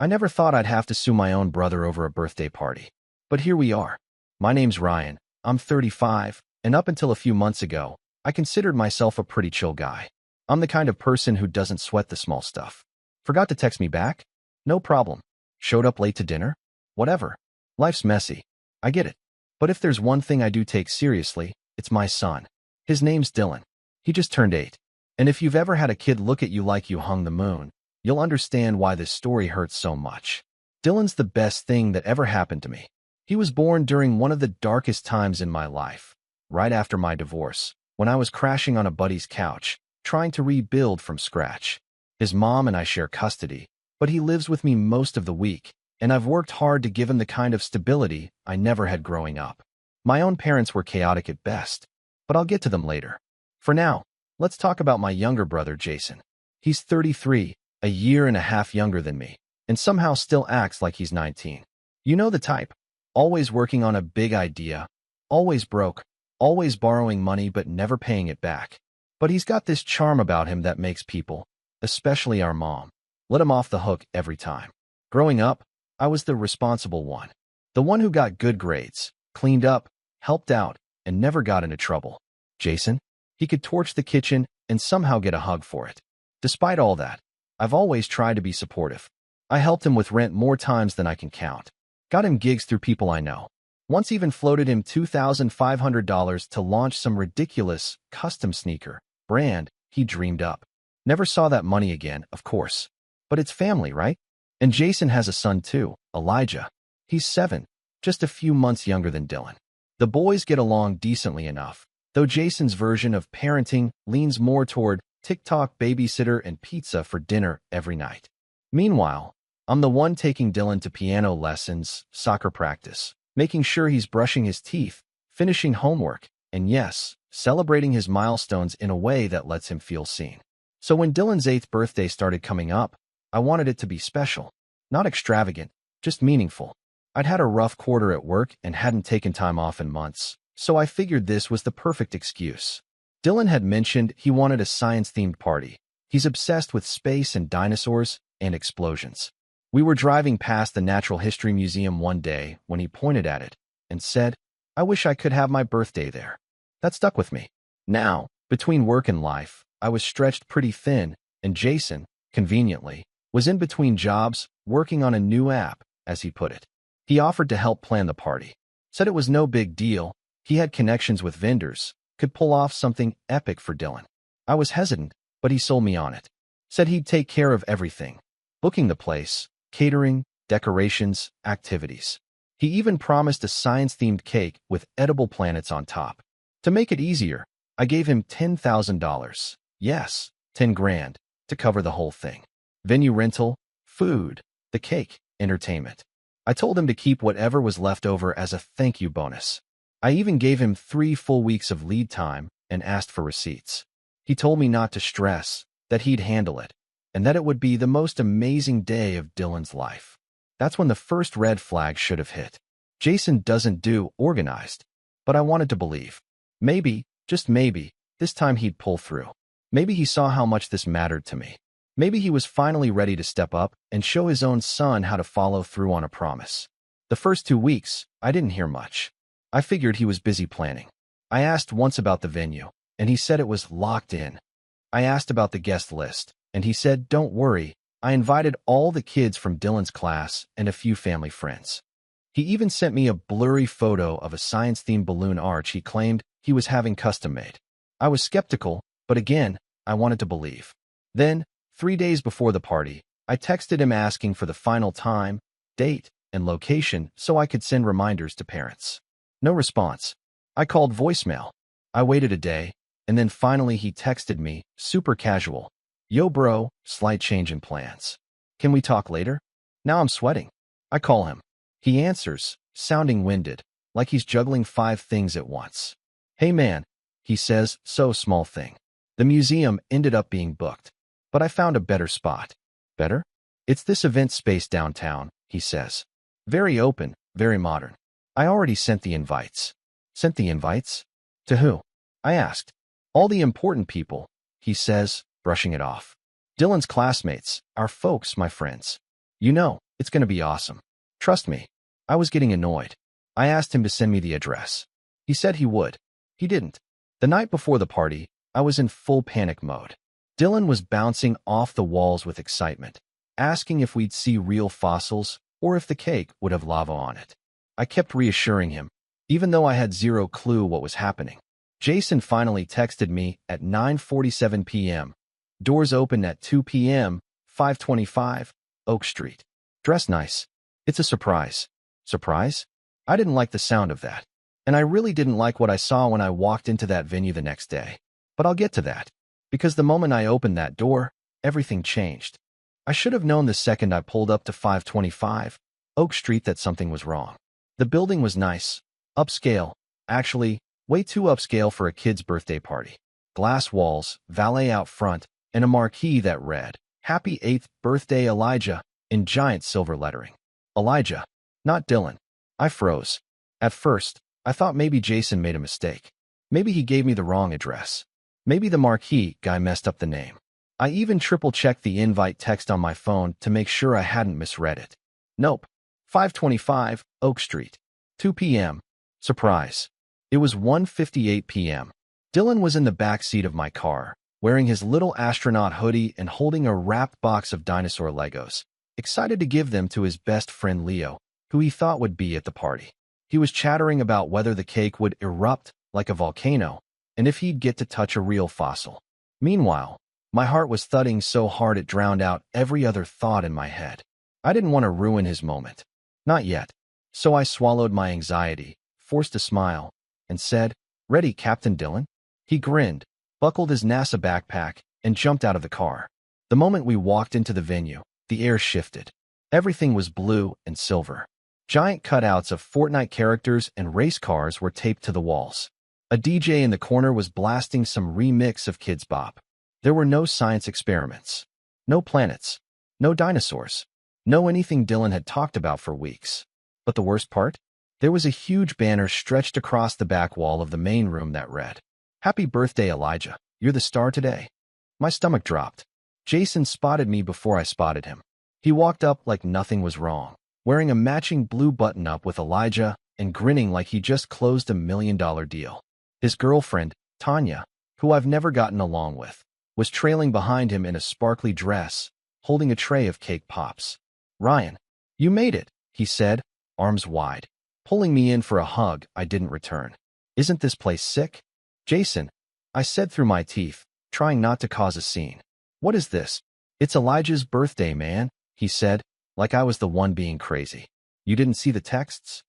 I never thought I'd have to sue my own brother over a birthday party. But here we are. My name's Ryan. I'm 35, and up until a few months ago, I considered myself a pretty chill guy. I'm the kind of person who doesn't sweat the small stuff. Forgot to text me back? No problem. Showed up late to dinner? Whatever. Life's messy. I get it. But if there's one thing I do take seriously, it's my son. His name's Dylan. He just turned 8. And if you've ever had a kid look at you like you hung the moon, you'll understand why this story hurts so much. Dylan's the best thing that ever happened to me. He was born during one of the darkest times in my life, right after my divorce, when I was crashing on a buddy's couch, trying to rebuild from scratch. His mom and I share custody, but he lives with me most of the week, and I've worked hard to give him the kind of stability I never had growing up. My own parents were chaotic at best, but I'll get to them later. For now, let's talk about my younger brother, Jason. He's 33, a year and a half younger than me, and somehow still acts like he's 19. You know the type. Always working on a big idea, always broke, always borrowing money but never paying it back. But he's got this charm about him that makes people, especially our mom, let him off the hook every time. Growing up, I was the responsible one. The one who got good grades, cleaned up, helped out, and never got into trouble. Jason? He could torch the kitchen and somehow get a hug for it. Despite all that, I've always tried to be supportive. I helped him with rent more times than I can count. Got him gigs through people I know. Once even floated him $2,500 to launch some ridiculous custom sneaker brand he dreamed up. Never saw that money again, of course. But it's family, right? And Jason has a son too, Elijah. He's 7, just a few months younger than Dylan. The boys get along decently enough, though Jason's version of parenting leans more toward TikTok babysitter and pizza for dinner every night. Meanwhile, I'm the one taking Dylan to piano lessons, soccer practice, making sure he's brushing his teeth, finishing homework, and yes, celebrating his milestones in a way that lets him feel seen. So when Dylan's 8th birthday started coming up, I wanted it to be special. Not extravagant, just meaningful. I'd had a rough quarter at work and hadn't taken time off in months, so I figured this was the perfect excuse. Dylan had mentioned he wanted a science-themed party. He's obsessed with space and dinosaurs and explosions. We were driving past the Natural History Museum one day when he pointed at it and said, "I wish I could have my birthday there." That stuck with me. Now, between work and life, I was stretched pretty thin, and Jason, conveniently, was in between jobs, working on a new app, as he put it. He offered to help plan the party. Said it was no big deal. He had connections with vendors, could pull off something epic for Dylan. I was hesitant, but he sold me on it. Said he'd take care of everything. Booking the place, catering, decorations, activities. He even promised a science-themed cake with edible planets on top. To make it easier, I gave him $10,000. Yes, 10 grand, to cover the whole thing. Venue rental, food, the cake, entertainment. I told him to keep whatever was left over as a thank you bonus. I even gave him 3 full weeks of lead time and asked for receipts. He told me not to stress, that he'd handle it, and that it would be the most amazing day of Dylan's life. That's when the first red flag should have hit. Jason doesn't do organized, but I wanted to believe. Maybe, just maybe, this time he'd pull through. Maybe he saw how much this mattered to me. Maybe he was finally ready to step up and show his own son how to follow through on a promise. The first 2 weeks, I didn't hear much. I figured he was busy planning. I asked once about the venue, and he said it was locked in. I asked about the guest list, and he said, "Don't worry, I invited all the kids from Dylan's class and a few family friends." He even sent me a blurry photo of a science-themed balloon arch he claimed he was having custom-made. I was skeptical, but again, I wanted to believe. Then, 3 days before the party, I texted him asking for the final time, date, and location so I could send reminders to parents. No response. I called voicemail. I waited a day, and then finally he texted me, super casual. "Yo bro, slight change in plans. Can we talk later?" Now I'm sweating. I call him. He answers, sounding winded, like he's juggling 5 things at once. "Hey man," he says, "so small thing. The museum ended up being booked, but I found a better spot." Better? "It's this event space downtown," he says. Very open, very modern. I already sent the invites. Sent the invites? To who? I asked. "All the important people," he says, brushing it off. "Dylan's classmates, our folks, my friends. You know, It's gonna be awesome. Trust me. I was getting annoyed. I asked him to send me the address. He said he would. He didn't. The night before the party, I was in full panic mode. Dylan was bouncing off the walls with excitement, asking if we'd see real fossils or if the cake would have lava on it. I kept reassuring him, even though I had zero clue what was happening. Jason finally texted me at 9:47 p.m. Doors open at 2 p.m., 525 Oak Street. Dress nice. It's a surprise. Surprise? I didn't like the sound of that. And I really didn't like what I saw when I walked into that venue the next day. But I'll get to that. Because the moment I opened that door, everything changed. I should have known the second I pulled up to 525 Oak Street that something was wrong. The building was nice. Upscale. Actually, way too upscale for a kid's birthday party. Glass walls, valet out front, and a marquee that read, "Happy 8th Birthday Elijah," in giant silver lettering. Elijah, not Dylan. I froze. At first, I thought maybe Jason made a mistake. Maybe he gave me the wrong address. Maybe the marquee guy messed up the name. I even triple-checked the invite text on my phone to make sure I hadn't misread it. Nope. 525 Oak Street. 2 p.m. Surprise. It was 1:58 p.m. Dylan was in the back seat of my car, wearing his little astronaut hoodie and holding a wrapped box of dinosaur Legos, excited to give them to his best friend Leo, who he thought would be at the party. He was chattering about whether the cake would erupt like a volcano and if he'd get to touch a real fossil. Meanwhile, my heart was thudding so hard it drowned out every other thought in my head. I didn't want to ruin his moment. Not yet. So I swallowed my anxiety, forced a smile, and said, "Ready, Captain Dylan?" He grinned, buckled his NASA backpack, and jumped out of the car. The moment we walked into the venue, the air shifted. Everything was blue and silver. Giant cutouts of Fortnite characters and race cars were taped to the walls. A DJ in the corner was blasting some remix of Kids Bop. There were no science experiments. No planets. No dinosaurs. No anything Dylan had talked about for weeks. But the worst part? There was a huge banner stretched across the back wall of the main room that read, "Happy birthday, Elijah. You're the star today." My stomach dropped. Jason spotted me before I spotted him. He walked up like nothing was wrong, wearing a matching blue button-up with Elijah and grinning like he just closed $1 million deal. His girlfriend, Tanya, who I've never gotten along with, was trailing behind him in a sparkly dress, holding a tray of cake pops. "Ryan, you made it," he said, arms wide, pulling me in for a hug I didn't return. "Isn't this place sick?" "Jason," I said through my teeth, trying not to cause a scene. "What is this?" "It's Elijah's birthday, man," he said, like I was the one being crazy. "You didn't see the texts?"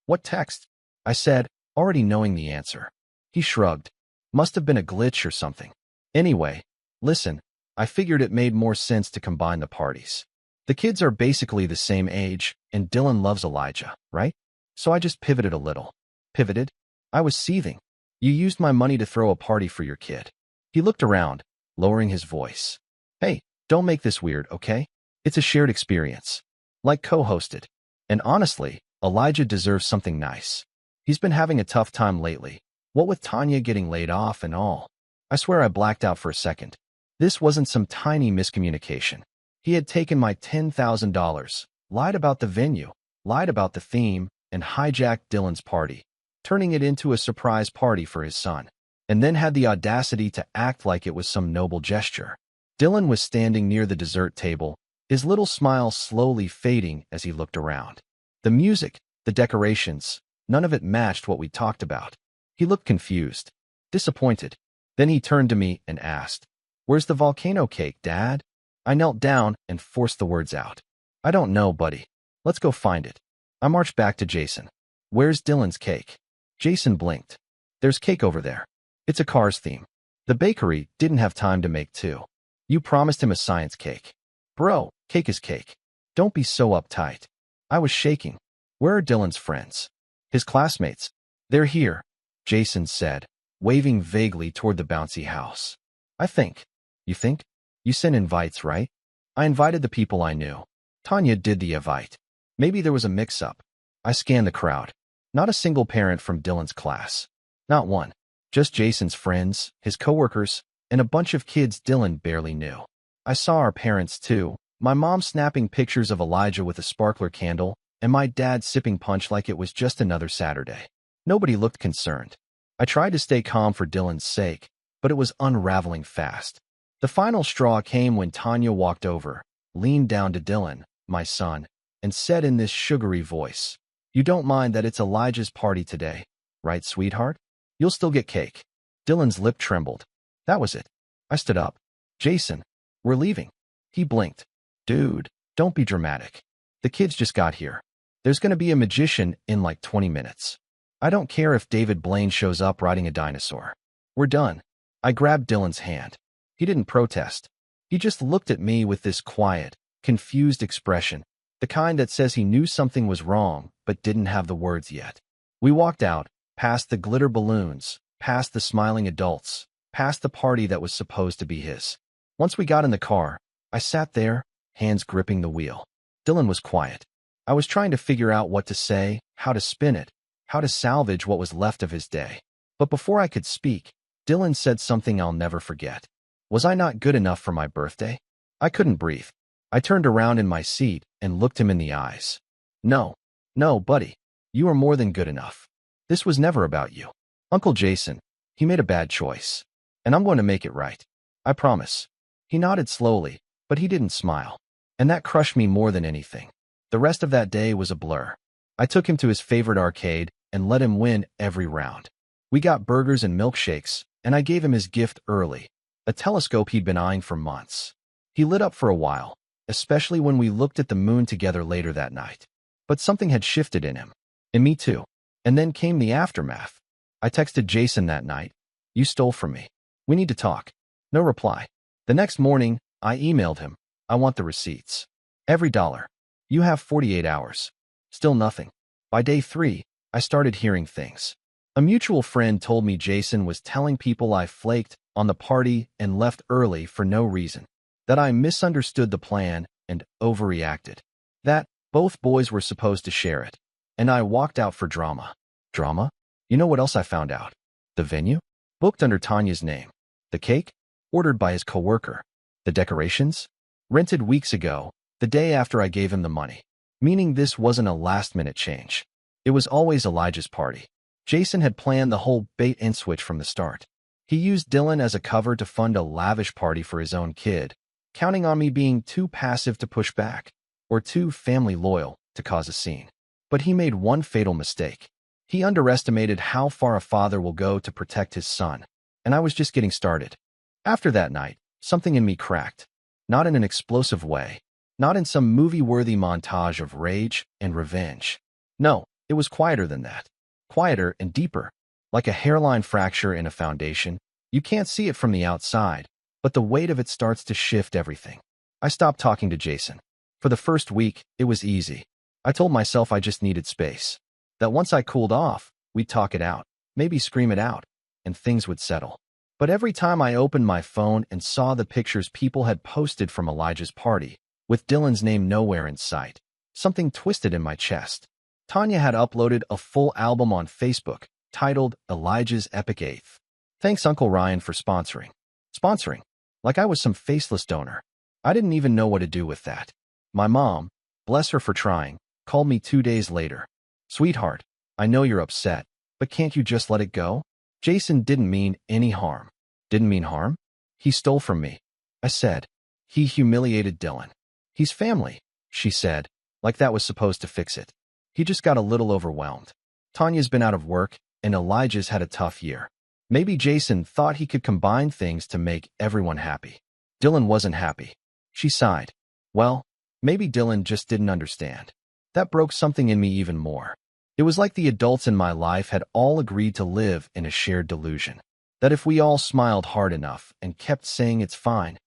"What text?" I said, already knowing the answer. He shrugged. "Must have been a glitch or something. Anyway, listen, I figured it made more sense to combine the parties. The kids are basically the same age, and Dylan loves Elijah, right? So I just pivoted a little." "Pivoted?" I was seething. "You used my money to throw a party for your kid." He looked around, lowering his voice. "Hey, don't make this weird, okay? It's a shared experience. Like co-hosted. And honestly, Elijah deserves something nice. He's been having a tough time lately, what with Tanya getting laid off and all." I swear I blacked out for a second. This wasn't some tiny miscommunication. He had taken my $10,000, lied about the venue, lied about the theme, and hijacked Dylan's party, turning it into a surprise party for his son, and then had the audacity to act like it was some noble gesture. Dylan was standing near the dessert table, his little smile slowly fading as he looked around. The music, the decorations, none of it matched what we talked about. He looked confused, disappointed. Then he turned to me and asked, "Where's the volcano cake, Dad?" I knelt down and forced the words out. "I don't know, buddy. Let's go find it." I marched back to Jason. "Where's Dylan's cake?" Jason blinked. "There's cake over there. It's a Cars theme. The bakery didn't have time to make two. You promised him a science cake." "Bro, cake is cake. Don't be so uptight." I was shaking. "Where are Dylan's friends?" "His classmates. They're here," Jason said, waving vaguely toward the bouncy house. "I think." "You think? You sent invites, right?" "I invited the people I knew. Tanya did the invite. Maybe there was a mix-up." I scanned the crowd. Not a single parent from Dylan's class. Not one. Just Jason's friends, his coworkers, and a bunch of kids Dylan barely knew. I saw our parents too, My mom snapping pictures of Elijah with a sparkler candle, and my dad sipping punch like it was just another Saturday. Nobody looked concerned. I tried to stay calm for Dylan's sake, but it was unraveling fast. The final straw came when Tanya walked over, leaned down to Dylan, my son, and said in this sugary voice, "You don't mind that it's Elijah's party today, right, sweetheart? You'll still get cake." Dylan's lip trembled. That was it. I stood up. "Jason, we're leaving." He blinked. "Dude, don't be dramatic. The kids just got here. There's going to be a magician in like 20 minutes. I don't care if David Blaine shows up riding a dinosaur. We're done." I grabbed Dylan's hand. He didn't protest. He just looked at me with this quiet, confused expression, the kind that says he knew something was wrong but didn't have the words yet. We walked out, past the glitter balloons, past the smiling adults, past the party that was supposed to be his. Once we got in the car, I sat there, hands gripping the wheel. Dylan was quiet. I was trying to figure out what to say, how to spin it, how to salvage what was left of his day. But before I could speak, Dylan said something I'll never forget. Was I not good enough for my birthday? I couldn't breathe. I turned around in my seat and looked him in the eyes. No, buddy. You are more than good enough. This was never about you. Uncle Jason, he made a bad choice. And I'm going to make it right. I promise. He nodded slowly, but he didn't smile. And that crushed me more than anything. The rest of that day was a blur. I took him to his favorite arcade and let him win every round. We got burgers and milkshakes, and I gave him his gift early, a telescope he'd been eyeing for months. He lit up for a while, especially when we looked at the moon together later that night. But something had shifted in him. And me too. And then came the aftermath. I texted Jason that night. "You stole from me. We need to talk." No reply. The next morning, I emailed him. "I want the receipts. Every dollar. You have 48 hours. Still nothing. By day 3, I started hearing things. A mutual friend told me Jason was telling people I flaked on the party and left early for no reason, that I misunderstood the plan and overreacted, that both boys were supposed to share it, and I walked out for drama. Drama? You know what else I found out? The venue? Booked under Tanya's name. The cake? Ordered by his coworker. The decorations? Rented weeks ago, the day after I gave him the money. Meaning this wasn't a last-minute change. It was always Elijah's party. Jason had planned the whole bait-and-switch from the start. He used Dylan as a cover to fund a lavish party for his own kid, counting on me being too passive to push back, or too family-loyal to cause a scene. But he made one fatal mistake. He underestimated how far a father will go to protect his son, and I was just getting started. After that night, something in me cracked. Not in an explosive way. Not in some movie-worthy montage of rage and revenge. No, it was quieter than that. Quieter and deeper. Like a hairline fracture in a foundation. You can't see it from the outside, but the weight of it starts to shift everything. I stopped talking to Jason. For the first week, it was easy. I told myself I just needed space. That once I cooled off, we'd talk it out, maybe scream it out, and things would settle. But every time I opened my phone and saw the pictures people had posted from Elijah's party, with Dylan's name nowhere in sight, something twisted in my chest. Tanya had uploaded a full album on Facebook, titled Elijah's Epic Eighth. Thanks Uncle Ryan for sponsoring. Sponsoring? Like I was some faceless donor. I didn't even know what to do with that. My mom, bless her for trying, called me 2 days later. "Sweetheart, I know you're upset, but can't you just let it go? Jason didn't mean any harm." Didn't mean harm? He stole from me. I said. He humiliated Dylan. He's family, she said, like that was supposed to fix it. He just got a little overwhelmed. Tanya's been out of work, and Elijah's had a tough year. Maybe Jason thought he could combine things to make everyone happy. Dylan wasn't happy. She sighed. Well, maybe Dylan just didn't understand. That broke something in me even more. It was like the adults in my life had all agreed to live in a shared delusion. That if we all smiled hard enough and kept saying it's fine,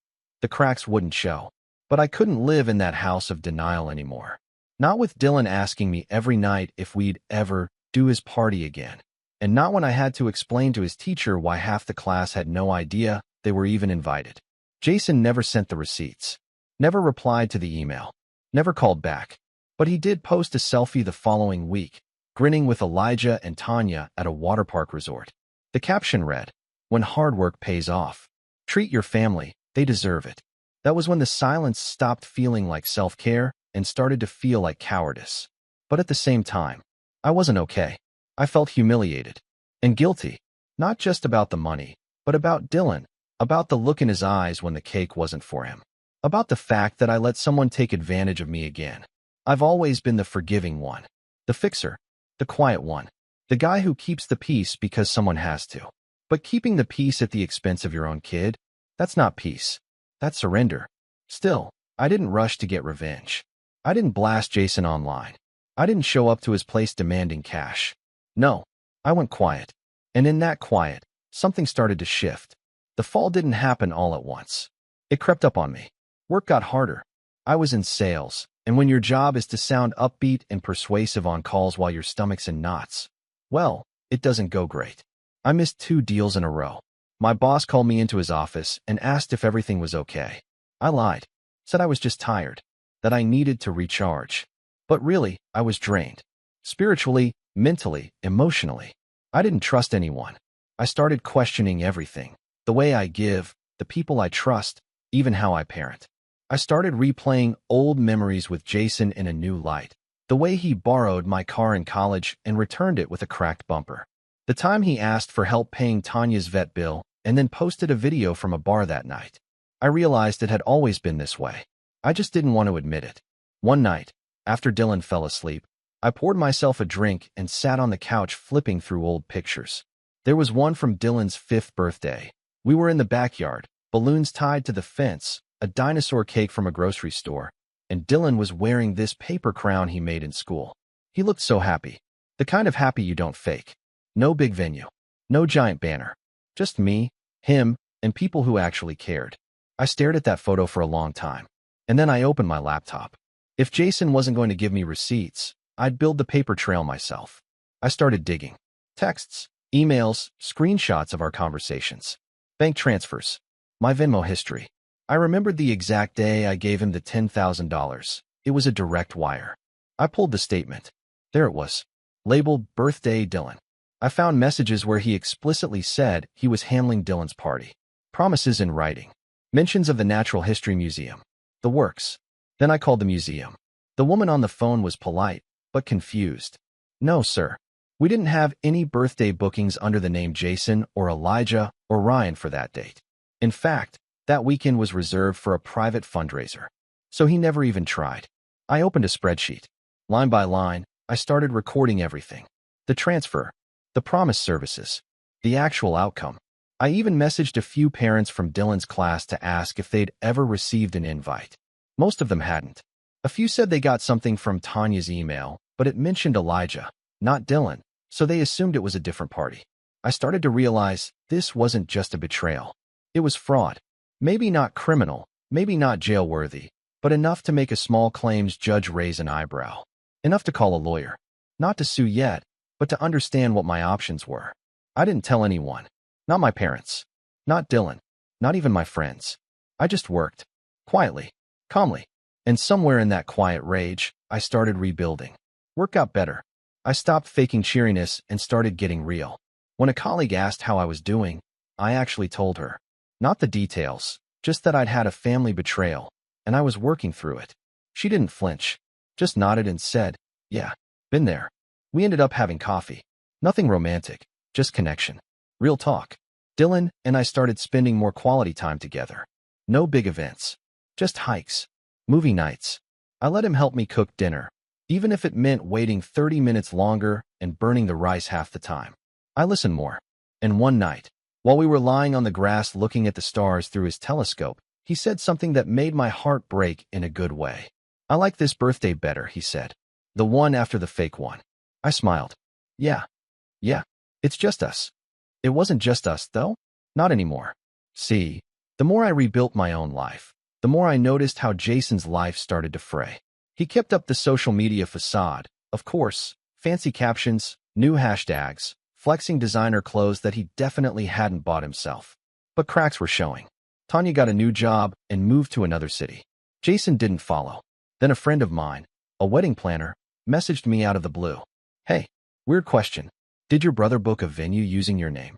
the cracks wouldn't show. But I couldn't live in that house of denial anymore. Not with Dylan asking me every night if we'd ever do his party again. And not when I had to explain to his teacher why half the class had no idea they were even invited. Jason never sent the receipts. Never replied to the email. Never called back. But he did post a selfie the following week, grinning with Elijah and Tanya at a water park resort. The caption read, "When hard work pays off. Treat your family, they deserve it." That was when the silence stopped feeling like self-care and started to feel like cowardice. But at the same time, I wasn't okay. I felt humiliated and guilty, not just about the money, but about Dylan, about the look in his eyes when the cake wasn't for him, about the fact that I let someone take advantage of me again. I've always been the forgiving one, the fixer, the quiet one, the guy who keeps the peace because someone has to. But keeping the peace at the expense of your own kid, that's not peace. That's surrender. Still, I didn't rush to get revenge. I didn't blast Jason online. I didn't show up to his place demanding cash. No, I went quiet. And in that quiet, something started to shift. The fall didn't happen all at once. It crept up on me. Work got harder. I was in sales, and when your job is to sound upbeat and persuasive on calls while your stomach's in knots, well, it doesn't go great. I missed 2 deals in a row. My boss called me into his office and asked if everything was okay. I lied, said I was just tired, that I needed to recharge. But really, I was drained. Spiritually, mentally, emotionally. I didn't trust anyone. I started questioning everything. The way I give, the people I trust, even how I parent. I started replaying old memories with Jason in a new light. The way he borrowed my car in college and returned it with a cracked bumper. The time he asked for help paying Tanya's vet bill and then posted a video from a bar that night. I realized it had always been this way. I just didn't want to admit it. One night, after Dylan fell asleep, I poured myself a drink and sat on the couch flipping through old pictures. There was one from Dylan's 5th birthday. We were in the backyard, balloons tied to the fence, a dinosaur cake from a grocery store, and Dylan was wearing this paper crown he made in school. He looked so happy. The kind of happy you don't fake. No big venue. No giant banner. Just me, him, and people who actually cared. I stared at that photo for a long time. And then I opened my laptop. If Jason wasn't going to give me receipts, I'd build the paper trail myself. I started digging. Texts, emails, screenshots of our conversations. Bank transfers. My Venmo history. I remembered the exact day I gave him the $10,000. It was a direct wire. I pulled the statement. There it was. Labeled Birthday Dylan. I found messages where he explicitly said he was handling Dylan's party. Promises in writing. Mentions of the Natural History Museum. The works. Then I called the museum. The woman on the phone was polite, but confused. No, sir. We didn't have any birthday bookings under the name Jason or Elijah or Ryan for that date. In fact, that weekend was reserved for a private fundraiser. So he never even tried. I opened a spreadsheet. Line by line, I started recording everything. The transfer. The promised services. The actual outcome. I even messaged a few parents from Dylan's class to ask if they'd ever received an invite. Most of them hadn't. A few said they got something from Tanya's email, but it mentioned Elijah, not Dylan, so they assumed it was a different party. I started to realize this wasn't just a betrayal. It was fraud. Maybe not criminal, maybe not jail-worthy, but enough to make a small claims judge raise an eyebrow. Enough to call a lawyer. Not to sue yet, but to understand what my options were. I didn't tell anyone. Not my parents. Not Dylan. Not even my friends. I just worked. Quietly. Calmly. And somewhere in that quiet rage, I started rebuilding. Work got better. I stopped faking cheeriness and started getting real. When a colleague asked how I was doing, I actually told her. Not the details, just that I'd had a family betrayal, and I was working through it. She didn't flinch. Just nodded and said, yeah, been there. We ended up having coffee. Nothing romantic, just connection. Real talk. Dylan and I started spending more quality time together. No big events. Just hikes. Movie nights. I let him help me cook dinner, even if it meant waiting 30 minutes longer and burning the rice half the time. I listened more. And one night, while we were lying on the grass looking at the stars through his telescope, he said something that made my heart break in a good way. I like this birthday better, he said. The one after the fake one. I smiled. Yeah. It's just us. It wasn't just us, though. Not anymore. See, the more I rebuilt my own life, the more I noticed how Jason's life started to fray. He kept up the social media facade, of course, fancy captions, new hashtags, flexing designer clothes that he definitely hadn't bought himself. But cracks were showing. Tanya got a new job and moved to another city. Jason didn't follow. Then a friend of mine, a wedding planner, messaged me out of the blue. Hey, weird question. Did your brother book a venue using your name?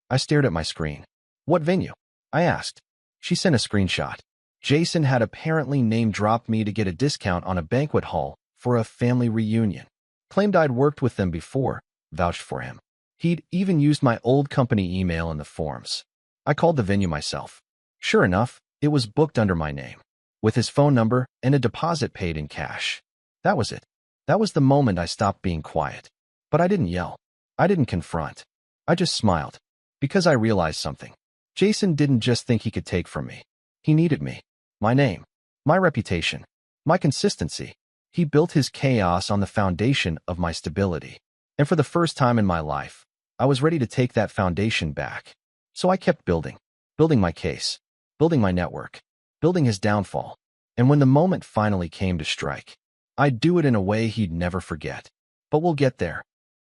I stared at my screen. What venue? I asked. She sent a screenshot. Jason had apparently name-dropped me to get a discount on a banquet hall for a family reunion. Claimed I'd worked with them before, vouched for him. He'd even used my old company email in the forms. I called the venue myself. Sure enough, it was booked under my name, with his phone number and a deposit paid in cash. That was it. That was the moment I stopped being quiet. But I didn't yell. I didn't confront. I just smiled. Because I realized something. Jason didn't just think he could take from me. He needed me. My name. My reputation. My consistency. He built his chaos on the foundation of my stability. And for the first time in my life, I was ready to take that foundation back. So I kept building. Building my case. Building my network. Building his downfall. And when the moment finally came to strike, I'd do it in a way he'd never forget. But we'll get there.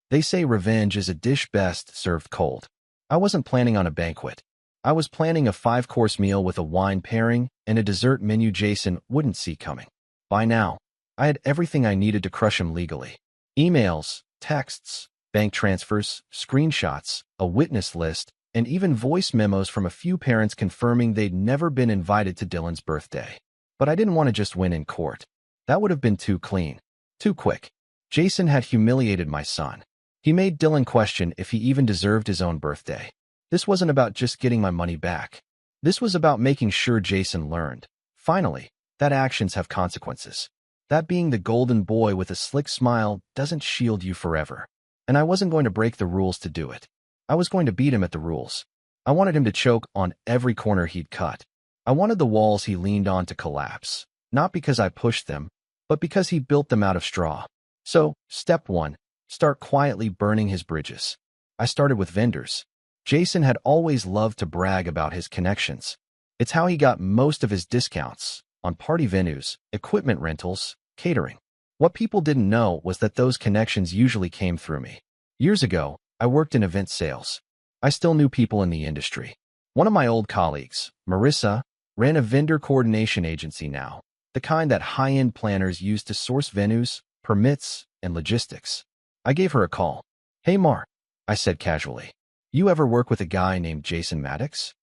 They say revenge is a dish best served cold. I wasn't planning on a banquet. I was planning a 5-course meal with a wine pairing and a dessert menu Jason wouldn't see coming. By now, I had everything I needed to crush him legally. Emails, texts, bank transfers, screenshots, a witness list, and even voice memos from a few parents confirming they'd never been invited to Dylan's birthday. But I didn't want to just win in court. That would have been too clean, too quick. Jason had humiliated my son. He made Dylan question if he even deserved his own birthday. This wasn't about just getting my money back. This was about making sure Jason learned, finally, that actions have consequences. That being the golden boy with a slick smile doesn't shield you forever. And I wasn't going to break the rules to do it. I was going to beat him at the rules. I wanted him to choke on every corner he'd cut. I wanted the walls he leaned on to collapse, not because I pushed them, but because he built them out of straw. So, step 1, start quietly burning his bridges. I started with vendors. Jason had always loved to brag about his connections. It's how he got most of his discounts on party venues, equipment rentals, catering. What people didn't know was that those connections usually came through me. Years ago, I worked in event sales. I still knew people in the industry. One of my old colleagues, Marissa, ran a vendor coordination agency now, the kind that high-end planners use to source venues, permits, and logistics. I gave her a call. "Hey Mar," I said casually. "You ever work with a guy named Jason Maddox?"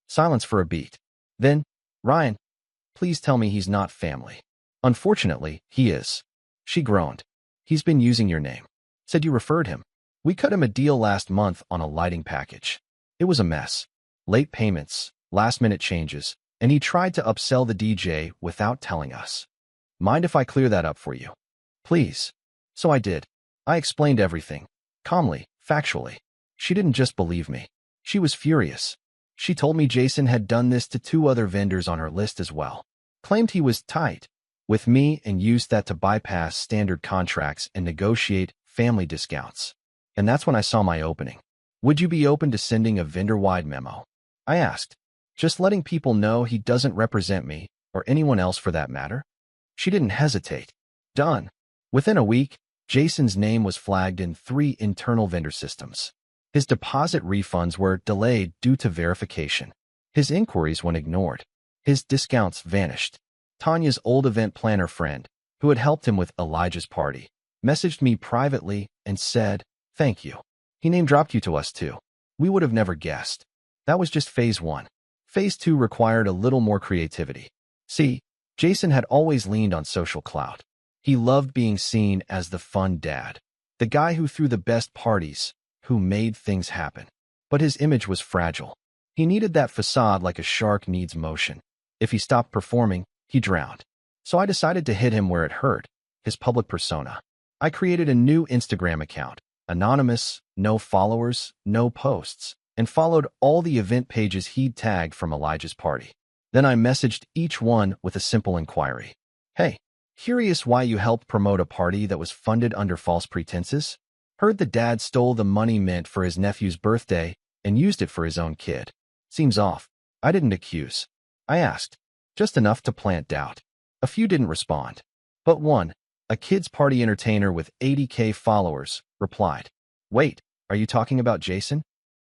Silence for a beat. Then, "Ryan, please tell me he's not family." "Unfortunately, he is." She groaned. "He's been using your name. Said you referred him. We cut him a deal last month on a lighting package. It was a mess. Late payments, last-minute changes, and he tried to upsell the DJ without telling us. Mind if I clear that up for you?" "Please." So I did. I explained everything. Calmly, factually. She didn't just believe me. She was furious. She told me Jason had done this to 2 other vendors on her list as well. Claimed he was tight with me and used that to bypass standard contracts and negotiate family discounts. And that's when I saw my opening. "Would you be open to sending a vendor-wide memo?" I asked. "Just letting people know he doesn't represent me, or anyone else for that matter?" She didn't hesitate. Done. Within a week, Jason's name was flagged in 3 internal vendor systems. His deposit refunds were delayed due to verification. His inquiries went ignored. His discounts vanished. Tanya's old event planner friend, who had helped him with Elijah's party, messaged me privately and said, "Thank you. He name-dropped you to us too. We would have never guessed." That was just phase 1. Phase 2 required a little more creativity. See, Jason had always leaned on social clout. He loved being seen as the fun dad, the guy who threw the best parties, who made things happen. But his image was fragile. He needed that facade like a shark needs motion. If he stopped performing, he drowned. So I decided to hit him where it hurt, his public persona. I created a new Instagram account, anonymous, no followers, no posts, and followed all the event pages he'd tagged from Elijah's party. Then I messaged each one with a simple inquiry. "Hey, curious why you helped promote a party that was funded under false pretenses? Heard the dad stole the money meant for his nephew's birthday and used it for his own kid. Seems off." I didn't accuse. I asked, just enough to plant doubt. A few didn't respond. But one, a kids' party entertainer with 80K followers, replied, "Wait, are you talking about Jason?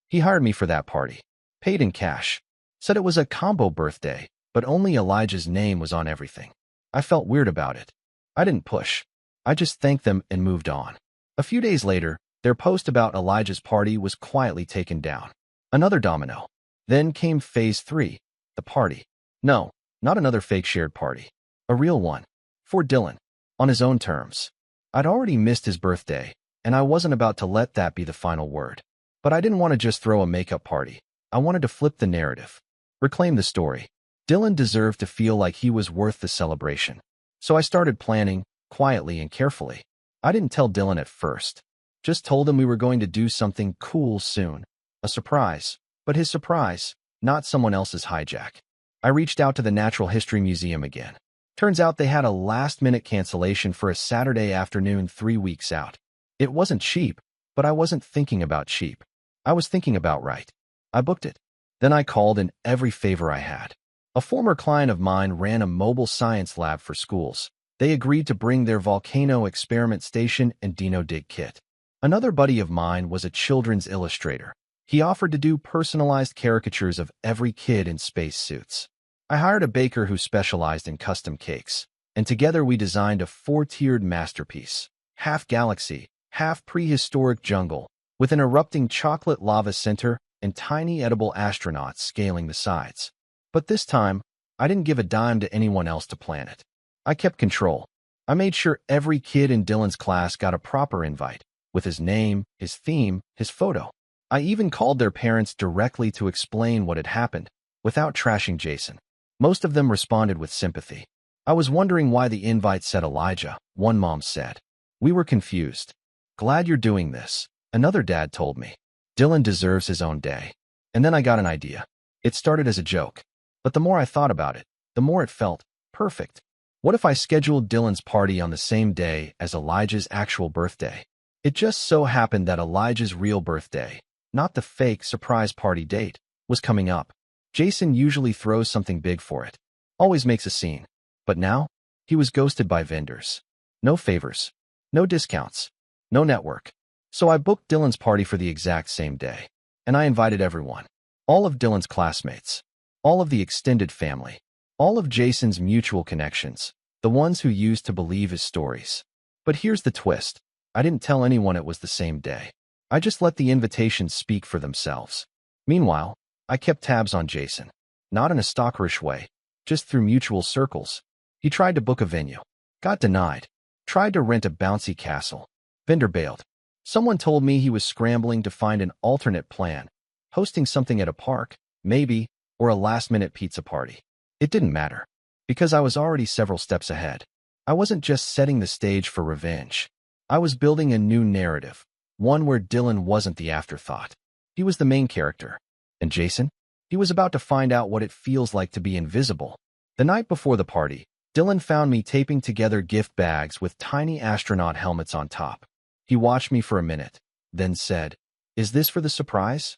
He hired me for that party. Paid in cash. Said it was a combo birthday, but only Elijah's name was on everything." I felt weird about it. I didn't push. I just thanked them and moved on. A few days later, their post about Elijah's party was quietly taken down. Another domino. Then came phase 3, the party. No, Not another fake shared party. A real one. For Dylan. On his own terms. I'd already missed his birthday, and I wasn't about to let that be the final word. But I didn't want to just throw a makeup party. I wanted to flip the narrative. Reclaim the story. Dylan deserved to feel like he was worth the celebration. So I started planning, quietly and carefully. I didn't tell Dylan at first. Just told him we were going to do something cool soon. A surprise. But his surprise, not someone else's hijack. I reached out to the Natural History Museum again. Turns out they had a last-minute cancellation for a Saturday afternoon 3 weeks out. It wasn't cheap, but I wasn't thinking about cheap. I was thinking about right. I booked it. Then I called in every favor I had. A former client of mine ran a mobile science lab for schools. They agreed to bring their volcano experiment station and Dino Dig kit. Another buddy of mine was a children's illustrator. He offered to do personalized caricatures of every kid in space suits. I hired a baker who specialized in custom cakes, and together we designed a 4-tiered masterpiece. Half galaxy, half prehistoric jungle, with an erupting chocolate lava center and tiny edible astronauts scaling the sides. But this time, I didn't give a dime to anyone else to plan it. I kept control. I made sure every kid in Dylan's class got a proper invite, with his name, his theme, his photo. I even called their parents directly to explain what had happened, without trashing Jason. Most of them responded with sympathy. I was wondering why the invite said Elijah, one mom said. We were confused. Glad you're doing this, another dad told me. Dylan deserves his own day. And then I got an idea. It started as a joke. But the more I thought about it, the more it felt perfect. What if I scheduled Dylan's party on the same day as Elijah's actual birthday? It just so happened that Elijah's real birthday, not the fake surprise party date, was coming up. Jason usually throws something big for it. Always makes a scene. But now, he was ghosted by vendors. No favors. No discounts. No network. So I booked Dylan's party for the exact same day. And I invited everyone. All of Dylan's classmates. All of the extended family. All of Jason's mutual connections. The ones who used to believe his stories. But here's the twist. I didn't tell anyone it was the same day. I just let the invitations speak for themselves. Meanwhile, I kept tabs on Jason. Not in a stalkerish way. Just through mutual circles. He tried to book a venue. Got denied. Tried to rent a bouncy castle. Vendor bailed. Someone told me he was scrambling to find an alternate plan. Hosting something at a park, maybe, or a last-minute pizza party. It didn't matter. Because I was already several steps ahead. I wasn't just setting the stage for revenge. I was building a new narrative. One where Dylan wasn't the afterthought. He was the main character. And Jason? He was about to find out what it feels like to be invisible. The night before the party, Dylan found me taping together gift bags with tiny astronaut helmets on top. He watched me for a minute, then said, "Is this for the surprise?"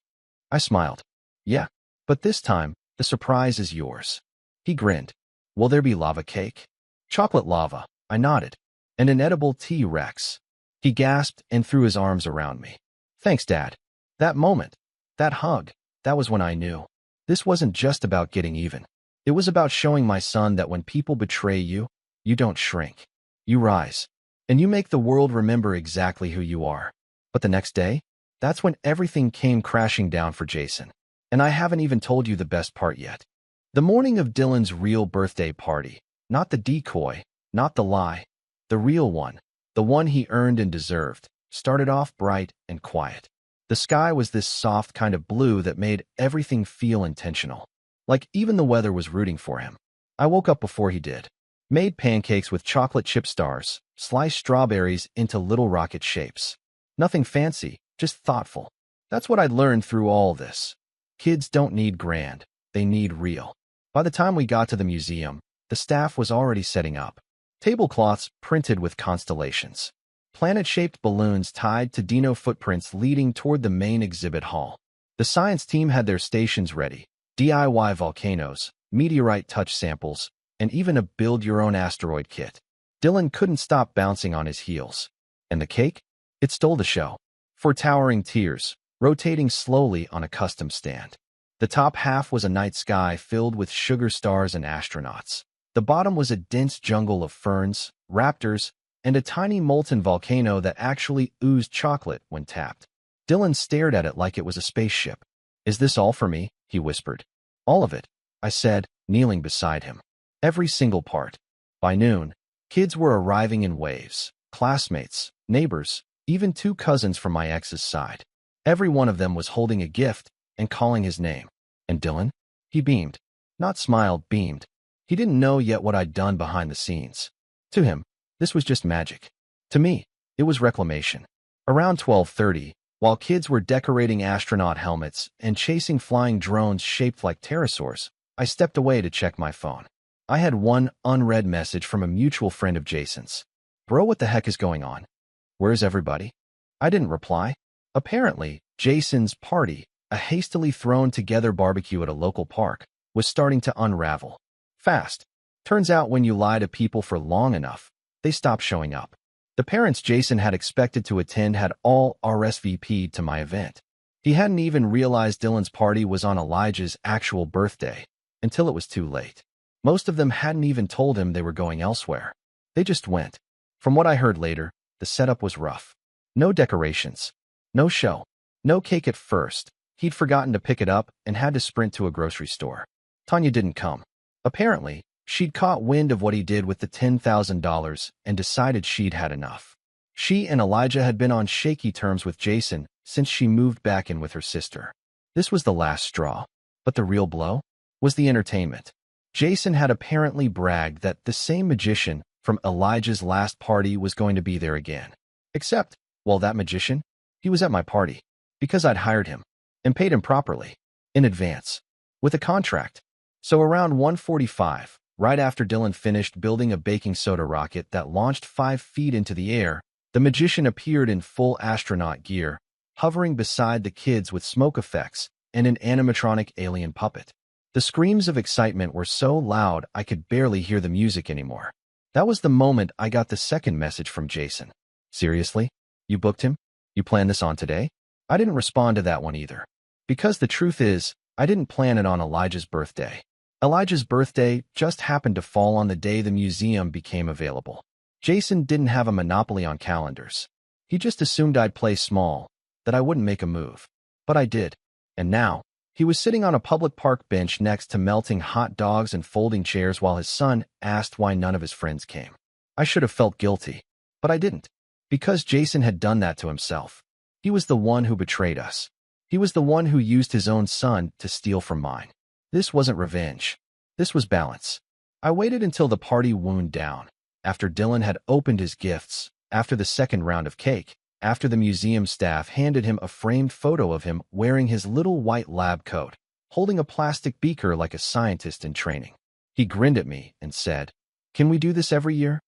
I smiled. "Yeah, but this time, the surprise is yours." He grinned. "Will there be lava cake?" "Chocolate lava," I nodded. "And an edible T-Rex." He gasped and threw his arms around me. "Thanks, Dad." That moment, that hug, that was when I knew. This wasn't just about getting even. It was about showing my son that when people betray you, you don't shrink. You rise. And you make the world remember exactly who you are. But the next day, that's when everything came crashing down for Jason. And I haven't even told you the best part yet. The morning of Dylan's real birthday party, not the decoy, not the lie, the real one, the one he earned and deserved, started off bright and quiet. The sky was this soft kind of blue that made everything feel intentional. Like even the weather was rooting for him. I woke up before he did. Made pancakes with chocolate chip stars, sliced strawberries into little rocket shapes. Nothing fancy, just thoughtful. That's what I'd learned through all this. Kids don't need grand, they need real. By the time we got to the museum, the staff was already setting up. Tablecloths printed with constellations. Planet-shaped balloons tied to dino footprints leading toward the main exhibit hall. The science team had their stations ready. DIY volcanoes, meteorite touch samples, and even a build-your-own-asteroid kit. Dylan couldn't stop bouncing on his heels. And the cake? It stole the show. 4 towering tiers, rotating slowly on a custom stand. The top half was a night sky filled with sugar stars and astronauts. The bottom was a dense jungle of ferns, raptors, and a tiny molten volcano that actually oozed chocolate when tapped. Dylan stared at it like it was a spaceship. "Is this all for me?" he whispered. "All of it," I said, kneeling beside him. Every single part. By noon, kids were arriving in waves. Classmates, neighbors, even 2 cousins from my ex's side. Every one of them was holding a gift and calling his name. And Dylan? He beamed. Not smiled, beamed. He didn't know yet what I'd done behind the scenes. To him, this was just magic. To me, it was reclamation. Around 12:30, while kids were decorating astronaut helmets and chasing flying drones shaped like pterosaurs, I stepped away to check my phone. I had one unread message from a mutual friend of Jason's. Bro, what the heck is going on? Where's everybody? I didn't reply. Apparently, Jason's party, a hastily thrown together barbecue at a local park, was starting to unravel. Fast. Turns out when you lie to people for long enough, they stop showing up. The parents Jason had expected to attend had all RSVP'd to my event. He hadn't even realized Dylan's party was on Elijah's actual birthday until it was too late. Most of them hadn't even told him they were going elsewhere. They just went. From what I heard later, the setup was rough. No decorations. No show. No cake at first. He'd forgotten to pick it up and had to sprint to a grocery store. Tanya didn't come. Apparently, she'd caught wind of what he did with the $10,000 and decided she'd had enough. She and Elijah had been on shaky terms with Jason since she moved back in with her sister. This was the last straw. But the real blow was the entertainment. Jason had apparently bragged that the same magician from Elijah's last party was going to be there again. Except, well, that magician, he was at my party because I'd hired him and paid him properly, in advance, with a contract. So around 1:45, right after Dylan finished building a baking soda rocket that launched 5 feet into the air, the magician appeared in full astronaut gear, hovering beside the kids with smoke effects and an animatronic alien puppet. The screams of excitement were so loud I could barely hear the music anymore. That was the moment I got the second message from Jason. Seriously? You booked him? You planned this on today? I didn't respond to that one either. Because the truth is, I didn't plan it on Elijah's birthday. Elijah's birthday just happened to fall on the day the museum became available. Jason didn't have a monopoly on calendars. He just assumed I'd play small, that I wouldn't make a move. But I did. And now, he was sitting on a public park bench next to melting hot dogs and folding chairs while his son asked why none of his friends came. I should have felt guilty, but I didn't. Because Jason had done that to himself. He was the one who betrayed us. He was the one who used his own son to steal from mine. This wasn't revenge. This was balance. I waited until the party wound down, after Dylan had opened his gifts, after the second round of cake, after the museum staff handed him a framed photo of him wearing his little white lab coat, holding a plastic beaker like a scientist in training. He grinned at me and said, "Can we do this every year?"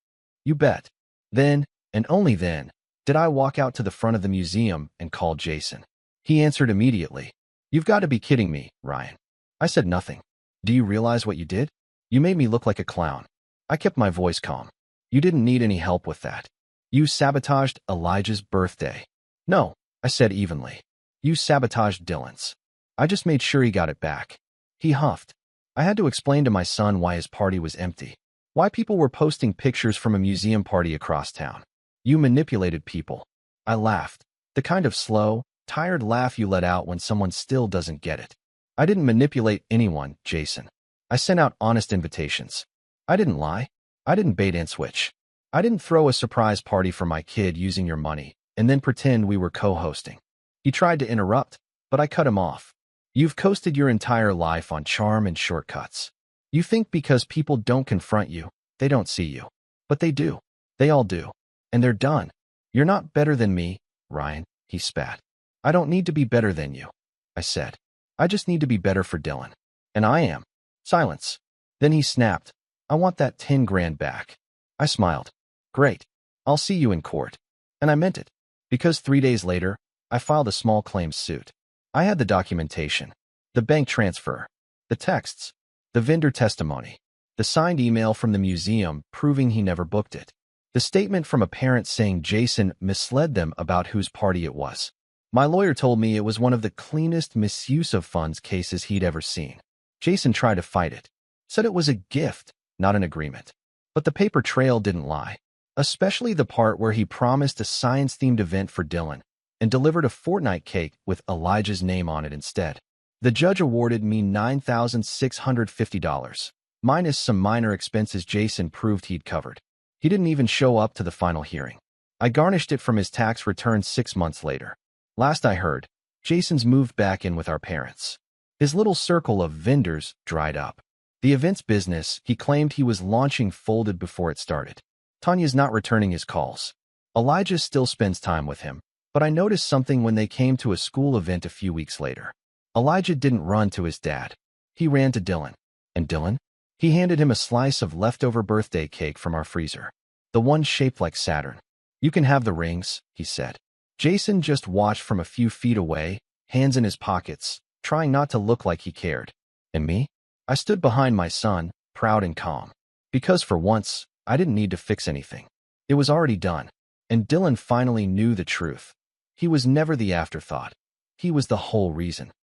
You bet. Then, and only then, did I walk out to the front of the museum and call Jason. He answered immediately. "You've got to be kidding me, Ryan." I said nothing. "Do you realize what you did? You made me look like a clown." I kept my voice calm. "You didn't need any help with that. You sabotaged Elijah's birthday." "No," I said evenly. "You sabotaged Dylan's. I just made sure he got it back." He huffed. I had to explain to my son why his party was empty. Why people were posting pictures from a museum party across town. "You manipulated people." I laughed. The kind of slow, tired laugh you let out when someone still doesn't get it. "I didn't manipulate anyone, Jason. I sent out honest invitations. I didn't lie. I didn't bait and switch. I didn't throw a surprise party for my kid using your money and then pretend we were co-hosting." He tried to interrupt, but I cut him off. "You've coasted your entire life on charm and shortcuts. You think because people don't confront you, they don't see you. But they do. They all do. And they're done. You're not better than me, Ryan," he spat. "I don't need to be better than you," I said. "I just need to be better for Dylan. And I am." Silence. Then he snapped, "I want that 10 grand back." I smiled. "Great. I'll see you in court." And I meant it. Because 3 days later, I filed a small claims suit. I had the documentation, the bank transfer, the texts, the vendor testimony, the signed email from the museum proving he never booked it, the statement from a parent saying Jason misled them about whose party it was. My lawyer told me it was one of the cleanest misuse of funds cases he'd ever seen. Jason tried to fight it, said it was a gift, not an agreement. But the paper trail didn't lie, especially the part where he promised a science-themed event for Dylan and delivered a Fortnite cake with Elijah's name on it instead. The judge awarded me $9,650. minus some minor expenses Jason proved he'd covered. He didn't even show up to the final hearing. I garnished it from his tax return 6 months later. Last I heard, Jason's moved back in with our parents. His little circle of vendors dried up. The events business he claimed he was launching folded before it started. Tanya's not returning his calls. Elijah still spends time with him, but I noticed something when they came to a school event a few weeks later. Elijah didn't run to his dad. He ran to Dylan. And Dylan? He handed him a slice of leftover birthday cake from our freezer. The one shaped like Saturn. "You can have the rings," he said. Jason just watched from a few feet away, hands in his pockets, trying not to look like he cared. And me? I stood behind my son, proud and calm. Because for once, I didn't need to fix anything. It was already done. And Dylan finally knew the truth. He was never the afterthought. He was the whole reason.